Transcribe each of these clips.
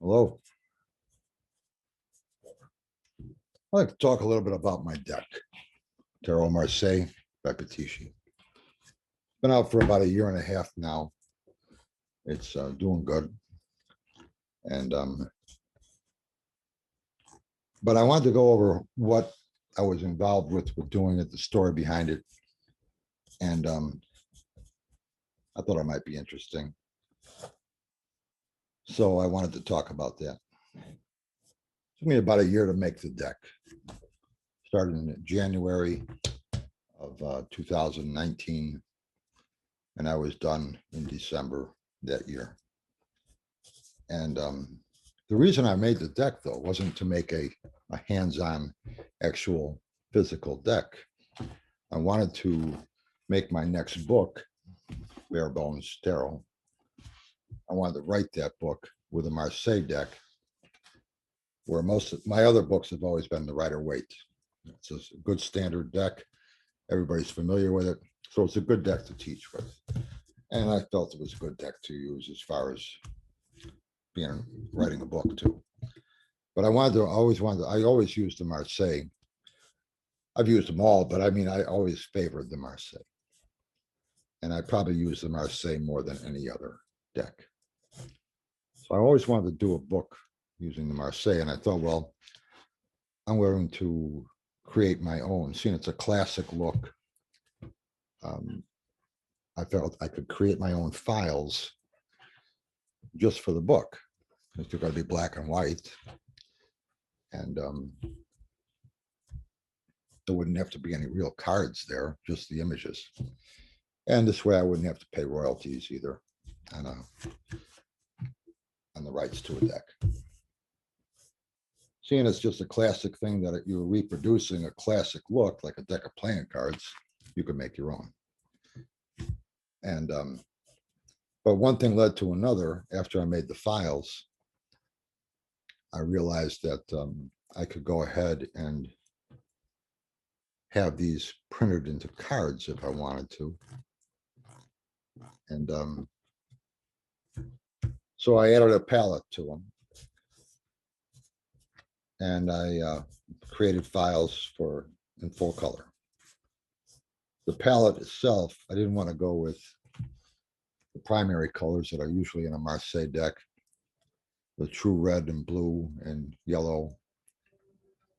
Hello. I'd like to talk a little bit about my deck, Tarot Marseille by Patici. Been out for about a year and a half now. It's doing good. And but I wanted to go over what I was involved with doing it, the story behind it. And I thought it might be interesting. So I wanted to talk about that. It took me about a year to make the deck. Started in January of 2019, and I was done in December that year. And the reason I made the deck, though, wasn't to make a hands-on actual physical deck. I wanted to make my next book, Bare Bones Tarot. I wanted to write that book with a Marseille deck, where most of my other books have always been the Rider-Waite. It's a good standard deck. Everybody's familiar with it. So it's a good deck to teach with. And I felt it was a good deck to use as far as writing a book too. But I always used the Marseille. I've used them all, but I mean, I always favored the Marseille. And I probably use the Marseille more than any other deck. So I always wanted to do a book using the Marseille. And I thought, well, I'm going to create my own. Seeing it's a classic look, I felt I could create my own files just for the book. It's going to be black and white. And there wouldn't have to be any real cards there, just the images. And this way I wouldn't have to pay royalties either on the rights to a deck. Seeing it's just a classic thing that you're reproducing a classic look, like a deck of playing cards, you can make your own. And but one thing led to another. After I made the files, I realized that I could go ahead and have these printed into cards if I wanted to. And so I added a palette to them. And I created files in full color. The palette itself, I didn't want to go with the primary colors that are usually in a Marseille deck, the true red and blue and yellow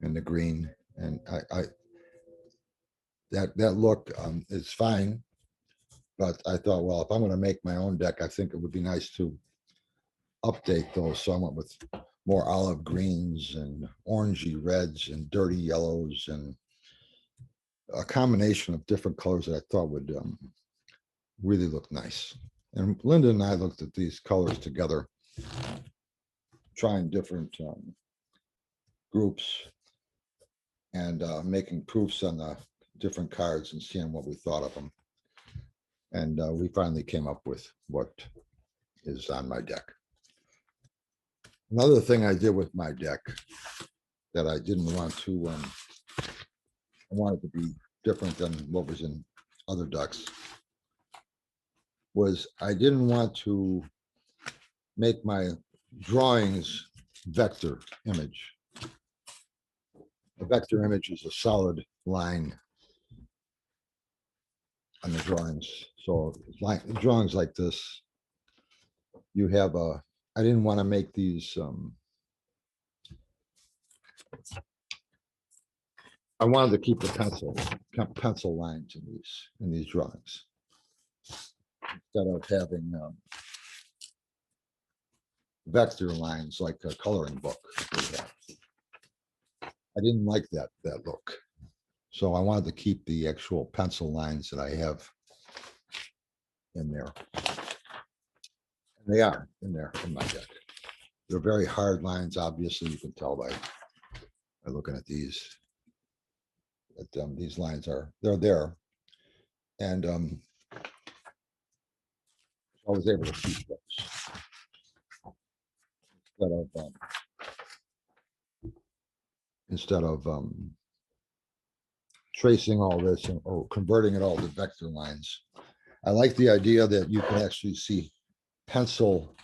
and the green. And that look is fine, but I thought, well, if I'm going to make my own deck, I think it would be nice to update those. So I went with more olive greens and orangey reds and dirty yellows and a combination of different colors that I thought would really look nice. And Linda and I looked at these colors together, trying different groups and making proofs on the different cards and seeing what we thought of them. And we finally came up with what is on my deck. Another thing I did with my deck that I didn't want to, I wanted to be different than what was in other decks, was I didn't want to make my drawings vector image. A vector image is a solid line on the drawings. So like drawings like this, you have I didn't want to make these I wanted to keep the pencil lines in these drawings instead of having vector lines like a coloring book. I didn't like that look. So I wanted to keep the actual pencil lines that I have in there. And they are in there in my deck. They're very hard lines, obviously. You can tell by looking at these. That these lines they're there. And I was able to keep those. Instead of tracing all this or converting it all to vector lines. I like the idea that you can actually see pencil.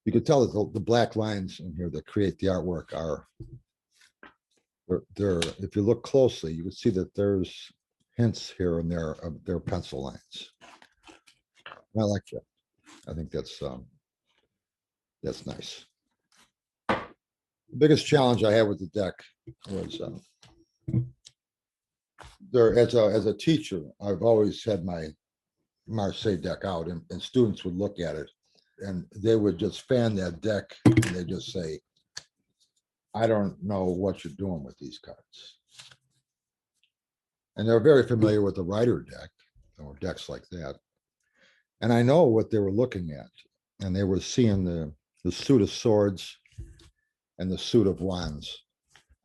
You can tell that the black lines in here that create the artwork are, they're, if you look closely, you can see that there's hints here and there of their pencil lines. I like that. I think that's nice. The biggest challenge I had with the deck was there as a teacher, I've always had my Marseille deck out, and students would look at it and they would just fan that deck and they just say, I don't know what you're doing with these cards. And they're very familiar with the Rider deck or decks like that. And I know what they were looking at. And they were seeing the suit of swords and the suit of wands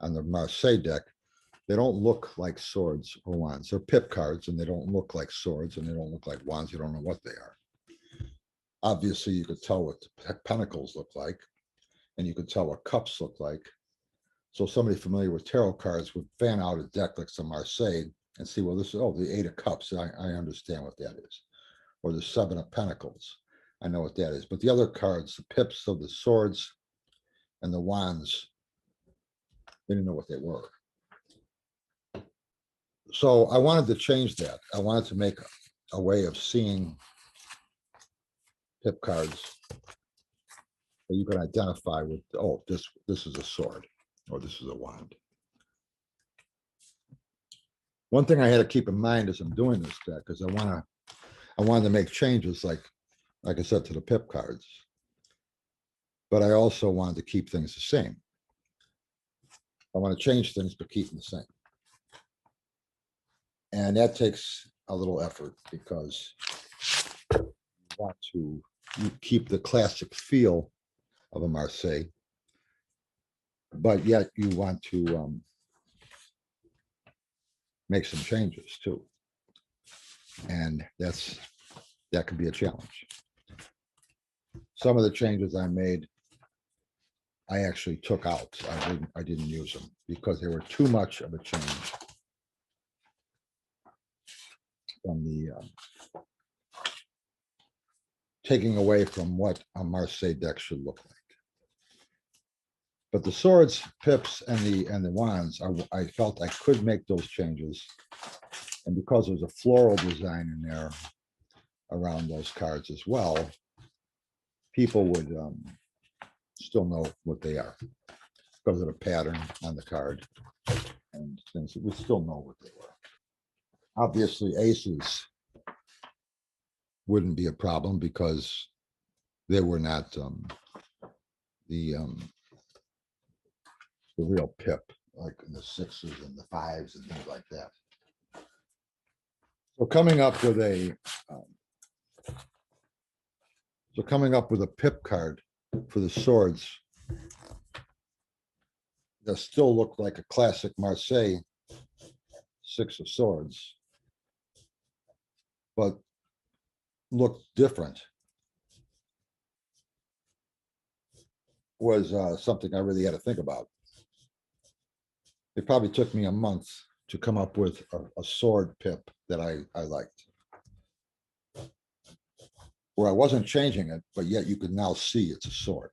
on the Marseille deck. They don't look like swords or wands. They're pip cards, and they don't look like swords, and they don't look like wands. You don't know what they are. Obviously, you could tell what pentacles look like, and you could tell what cups look like. So somebody familiar with tarot cards would fan out a deck like some Marseille and see, well, this is, oh, the 8 of Cups. I understand what that is. Or the 7 of Pentacles. I know what that is. But the other cards, the pips of the swords and the wands, they didn't know what they were. So I wanted to change that. I wanted to make a way of seeing pip cards that you can identify with, oh, this is a sword, or this is a wand. One thing I had to keep in mind as I'm doing this deck is I wanted to make changes like I said, to the pip cards. But I also wanted to keep things the same. I want to change things, but keep them the same. And that takes a little effort because you want to keep the classic feel of a Marseille, but yet you want to make some changes too. And that can be a challenge. Some of the changes I made, I actually took out. I didn't use them because they were too much of a change from the taking away from what a Marseille deck should look like. But the swords, pips, and the wands, I felt I could make those changes. And because there's a floral design in there around those cards as well, people would still know what they are because of the pattern on the card and things. We still know what they were. Obviously, aces wouldn't be a problem because they were not the real pip, like the 6s and the 5s and things like that. So coming up with a pip card for the swords that still look like a classic Marseille 6 of swords, but look different, was something I really had to think about. It probably took me a month to come up with a sword pip that I liked, where I wasn't changing it, but yet you could now see it's a sword.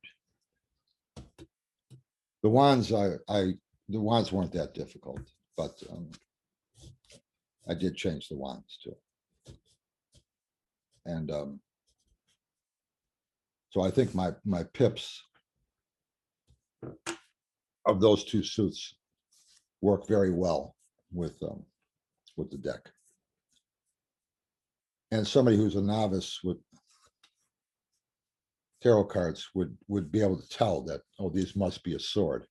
The wands, the wands weren't that difficult, but I did change the wands too. And so I think my pips of those two suits work very well with the deck. And somebody who's a novice with tarot cards would be able to tell that, oh, this must be a sword,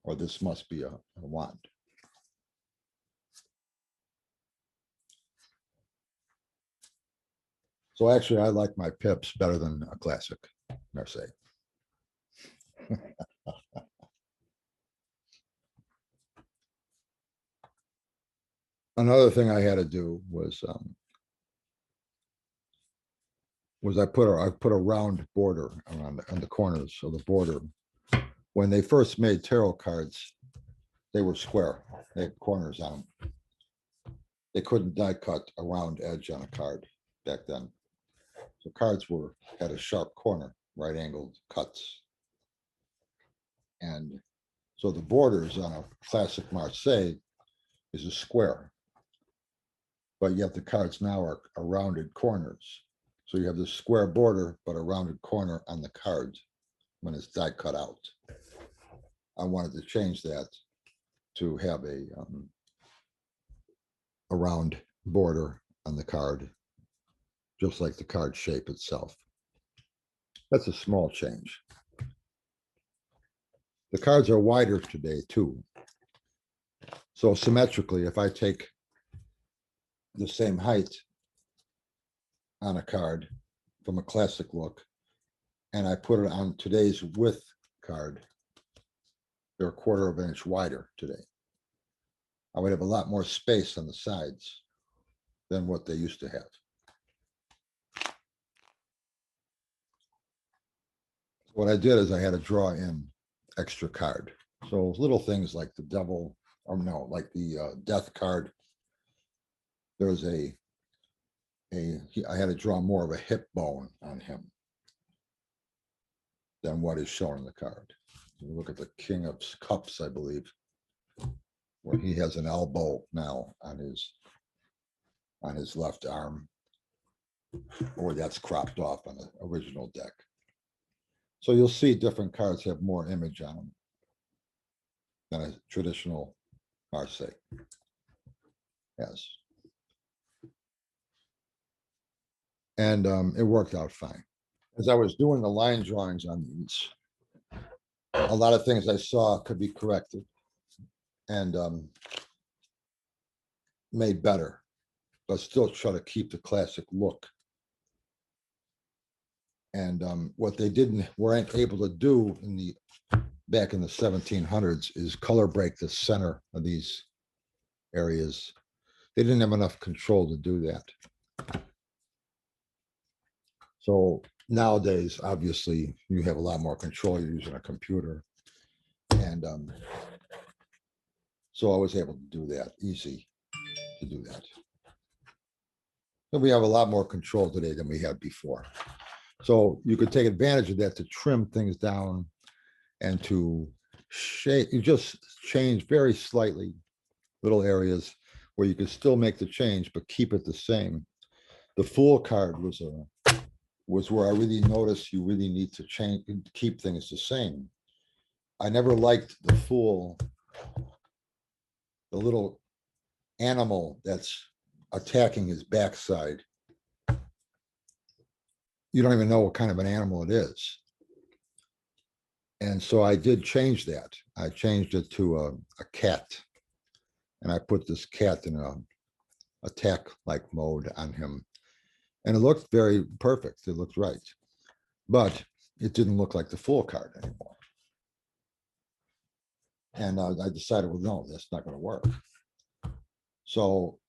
or this must be a wand. So actually, I like my pips better than a classic Marseille. Another thing I had to do was I put a round border around on the corners of the border. When they first made tarot cards, they were square. They had corners on them. They couldn't die cut a round edge on a card back then. So cards had a sharp corner. right angled cuts. And so the borders on a classic Marseille is a square, but yet the cards now are rounded corners. So you have this square border, but a rounded corner on the card when it's die cut out. I wanted to change that to have a round border on the card, just like the card shape itself. That's a small change. The cards are wider today too. So symmetrically, if I take the same height on a card from a classic look and I put it on today's width card, they're a quarter of an inch wider today. I would have a lot more space on the sides than what they used to have. What I did is I had to draw in extra card. So little things like the devil, or no, like the death card. There's I had to draw more of a hip bone on him than what is shown in the card. You look at the King of Cups, I believe, where he has an elbow now on his left arm, or that's cropped off on the original deck. So you'll see different cards have more image on them than a traditional Marseille has. And it worked out fine. As I was doing the line drawings on these, a lot of things I saw could be corrected and made better, but still try to keep the classic look. And what they weren't able to do back in the 1700s is color break the center of these areas. They didn't have enough control to do that. So nowadays, obviously, you have a lot more control. You're using a computer. And so I was able to do that, easy to do that. So we have a lot more control today than we had before. So you could take advantage of that to trim things down and to shape, you just change very slightly little areas where you could still make the change, but keep it the same. The Fool card was where I really noticed you really need to change, keep things the same. I never liked the Fool, the little animal that's attacking his backside. You don't even know what kind of an animal it is. And so I did change that. I changed it to a cat. And I put this cat in a attack-like mode on him. And it looked very perfect. It looked right. But it didn't look like the Fool card anymore. And I decided, well, no, that's not going to work. So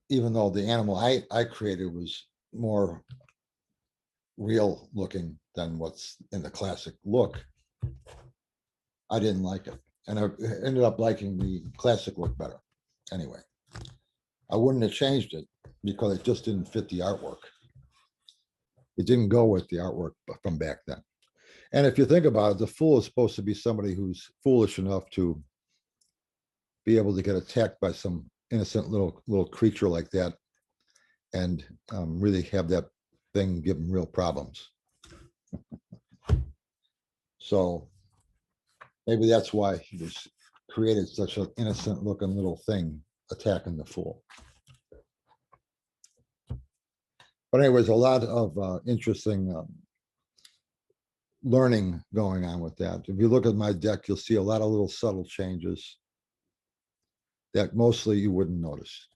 even though the animal I created was more real looking than what's in the classic look, I didn't like it. And I ended up liking the classic look better. Anyway, I wouldn't have changed it because it just didn't fit the artwork. It didn't go with the artwork from back then. And if you think about it, the Fool is supposed to be somebody who's foolish enough to be able to get attacked by some innocent little creature like that and really have that thing give him real problems. So maybe that's why he was created such an innocent looking little thing attacking the Fool. But anyways, a lot of interesting learning going on with that. If you look at my deck, you'll see a lot of little subtle changes that mostly you wouldn't notice.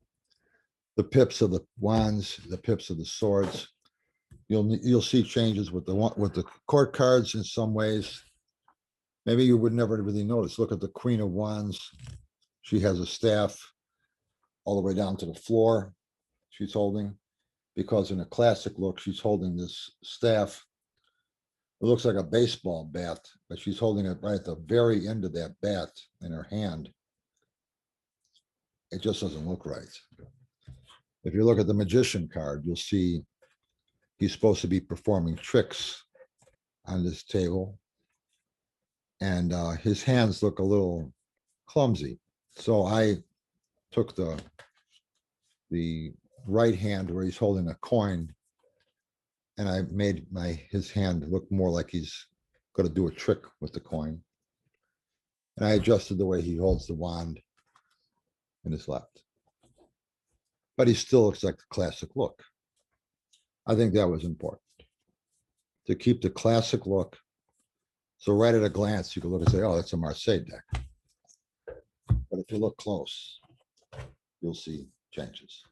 The pips of the wands, the pips of the swords. You'll see changes with the court cards in some ways. Maybe you would never really notice. Look at the Queen of Wands. She has a staff all the way down to the floor she's holding, because in a classic look, she's holding this staff. It looks like a baseball bat, but she's holding it right at the very end of that bat in her hand. It just doesn't look right. If you look at the Magician card, you'll see he's supposed to be performing tricks on this table, and his hands look a little clumsy. So I took the right hand where he's holding a coin, and I made his hand look more like he's going to do a trick with the coin. And I adjusted the way he holds the wand in his left. But he still looks like the classic look. I think that was important to keep the classic look. So right at a glance, you can look and say, oh, that's a Marseille deck. But if you look close, you'll see changes.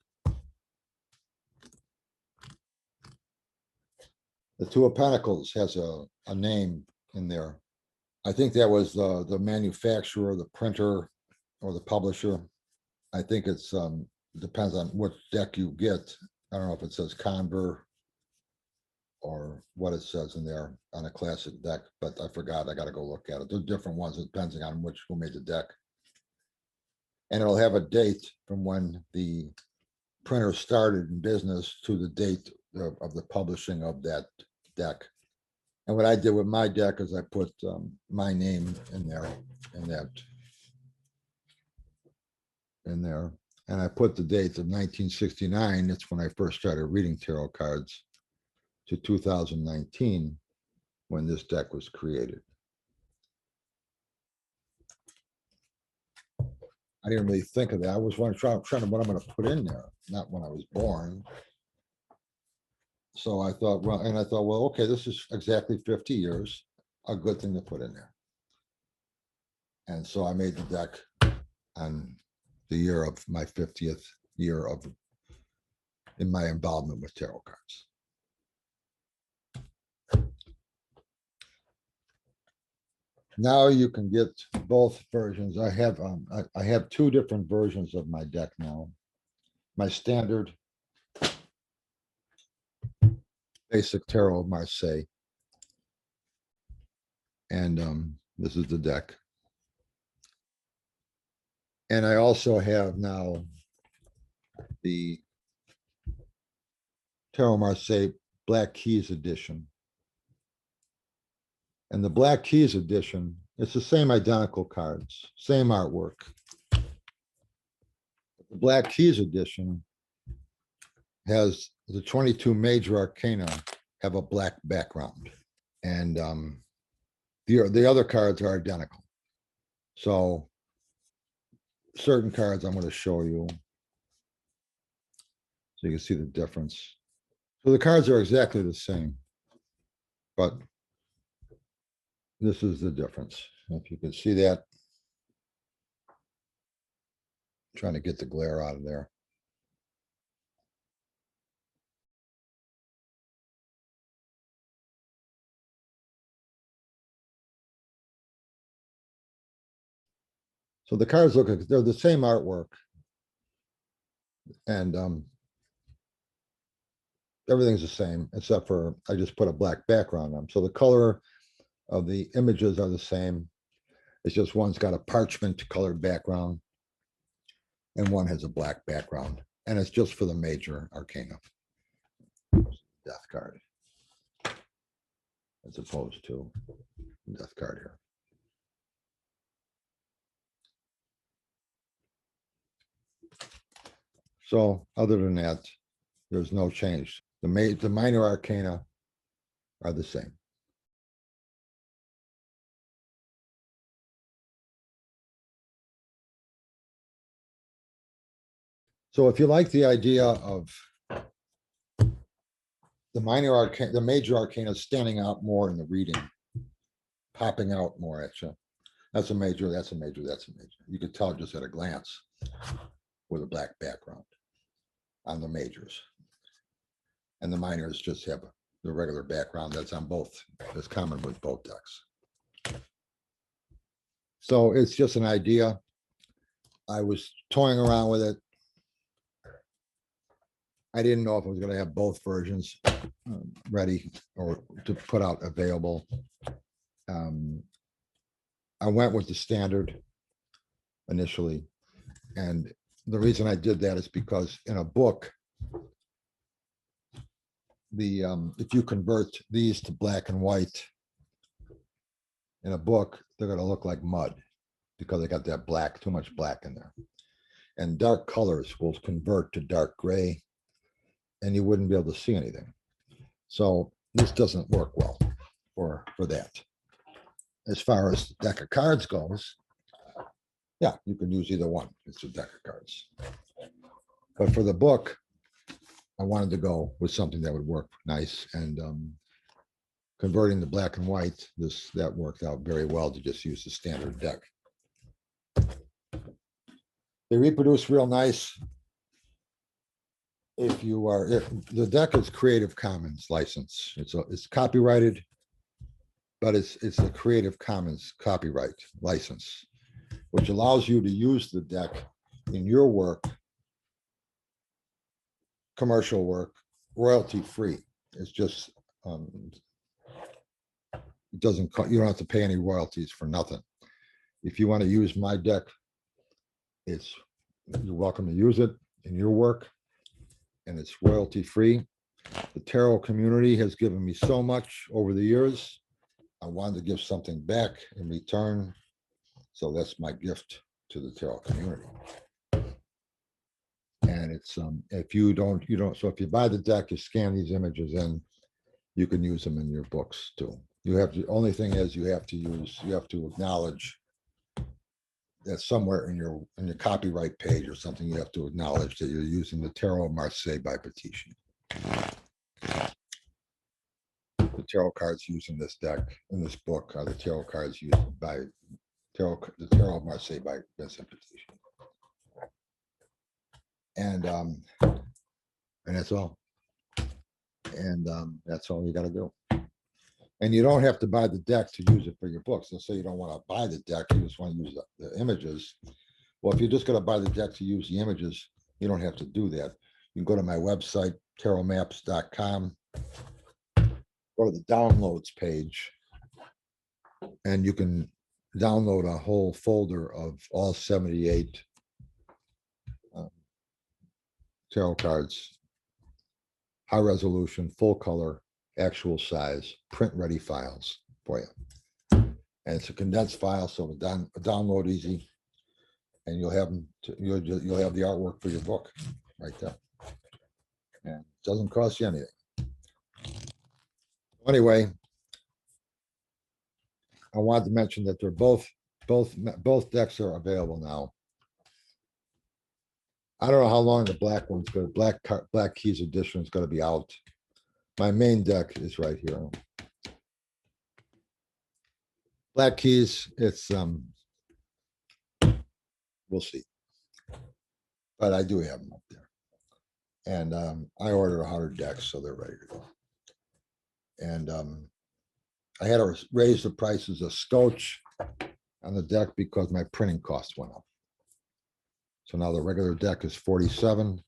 The Two of Pentacles has a name in there. I think that was the manufacturer, the printer, or the publisher. I think it's depends on what deck you get. I don't know if it says Conver or what it says in there on a classic deck, but I forgot. I got to go look at it. There's different ones depending on who made the deck. And it'll have a date from when the printer started in business to the date of the publishing of that deck. And what I did with my deck is I put my name in there, and I put the date of 1969. That's when I first started reading tarot cards, to 2019, when this deck was created. I didn't really think of that. I was trying to what I'm going to put in there, not when I was born. So I thought, well, okay, this is exactly 50 years, a good thing to put in there. And so I made the deck on the year of my 50th year in my involvement with tarot cards. Now you can get both versions. I have two different versions of my deck now. My standard basic tarot of Marseille, and this is the deck. And I also have now the Tarot Marseille Black Keys edition. And the Black Keys edition, it's the same identical cards, same artwork. The Black Keys edition has the 22 major arcana have a black background. And the other cards are identical. So certain cards I'm going to show you so you can see the difference. So the cards are exactly the same, but this is the difference. If you can see that, I'm trying to get the glare out of there. So the cards look, they're the same artwork, and everything's the same except for I just put a black background on them. So the color of the images are the same. It's just one's got a parchment colored background and one has a black background, and it's just for the major arcana. Death card, as opposed to the death card here. So other than that, there's no change. The minor arcana are the same. So if you like the idea of the minor arcana, the major arcana standing out more in the reading, popping out more at you, that's a major, that's a major, that's a major. You could tell just at a glance with a black background on the majors. And the minors just have the regular background that's on both, that's common with both decks. So it's just an idea. I was toying around with it. I didn't know if I was going to have both versions ready or to put out available. I went with the standard initially. And the reason I did that is because in a book, if you convert these to black and white, In a book, they're going to look like mud because they got that black, too much black in there. And dark colors will convert to dark gray, and you wouldn't be able to see anything. So this doesn't work well for that. As far as the deck of cards goes, yeah, you can use either one. It's a deck of cards. But for the book, I wanted to go with something that would work nice. And converting the black and white, that worked out very well to just use the standard deck. They reproduce real nice. If the deck is Creative Commons license, it's copyrighted, but it's a Creative Commons copyright license, which allows you to use the deck in your work, commercial work, royalty free. It's just it doesn't you don't have to pay any royalties for nothing. If you want to use my deck, you're welcome to use it in your work, and it's royalty free. The tarot community has given me so much over the years. I wanted to give something back in return. So that's my gift to the tarot community. And it's if you buy the deck, you scan these images in, you can use them in your books too. Only thing is you have to acknowledge that somewhere in your copyright page or something, you have to acknowledge that you're using the Tarot Marseille by Patici. The tarot cards used in this deck, in this book, are the tarot cards used by the Tarot Marseille by Vincent Patici. And that's all. And that's all you got to do. And you don't have to buy the deck to use it for your books. Let's say you don't want to buy the deck, you just want to use the images. Well, if you're just going to buy the deck to use the images, you don't have to do that. You can go to my website, tarotmaps.com, go to the downloads page, and you can download a whole folder of all 78 tarot cards, high resolution, full color, actual size, print ready files for you. And it's a condensed file, so download easy, and you'll have you'll have the artwork for your book right there. And it doesn't cost you anything. Anyway, I wanted to mention that they're both decks are available now. I don't know how long the black one's going to, Black Keys edition is going to be out. My main deck is right here. Black Keys, it's we'll see. But I do have them up there. And I ordered 100 decks, so they're ready to go. And I had to raise the prices of Scotch on the deck because my printing costs went up. So now the regular deck is $47.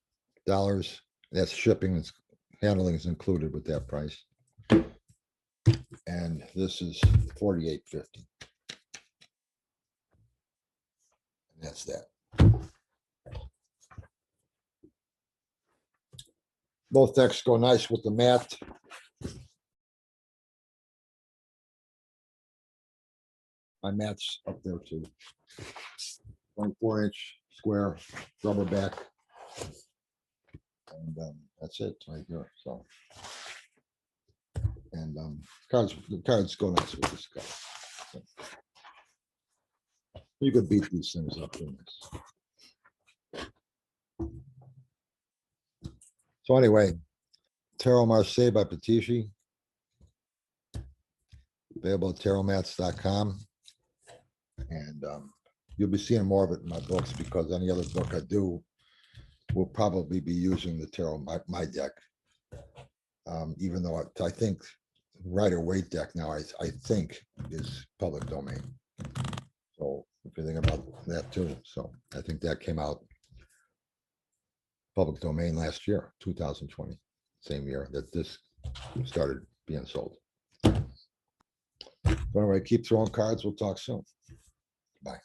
That's shipping, handling is included with that price. And this is $48.50. And that's that. Both decks go nice with the mat. My mat's up there too. 24-inch square rubber back. And that's it right here. So, and the cards go nice with this card. So, you could beat these things up in this. So anyway, Tarot Marseille by Patici, available at tarotmats.com. And you'll be seeing more of it in my books, because any other book I do will probably be using the tarot, my deck. Even though I think Rider-Waite deck now, I think is public domain. So if you think about that too. So I think that came out public domain last year, 2020, same year that this started being sold. So anyway, keep throwing cards. We'll talk soon. Bye.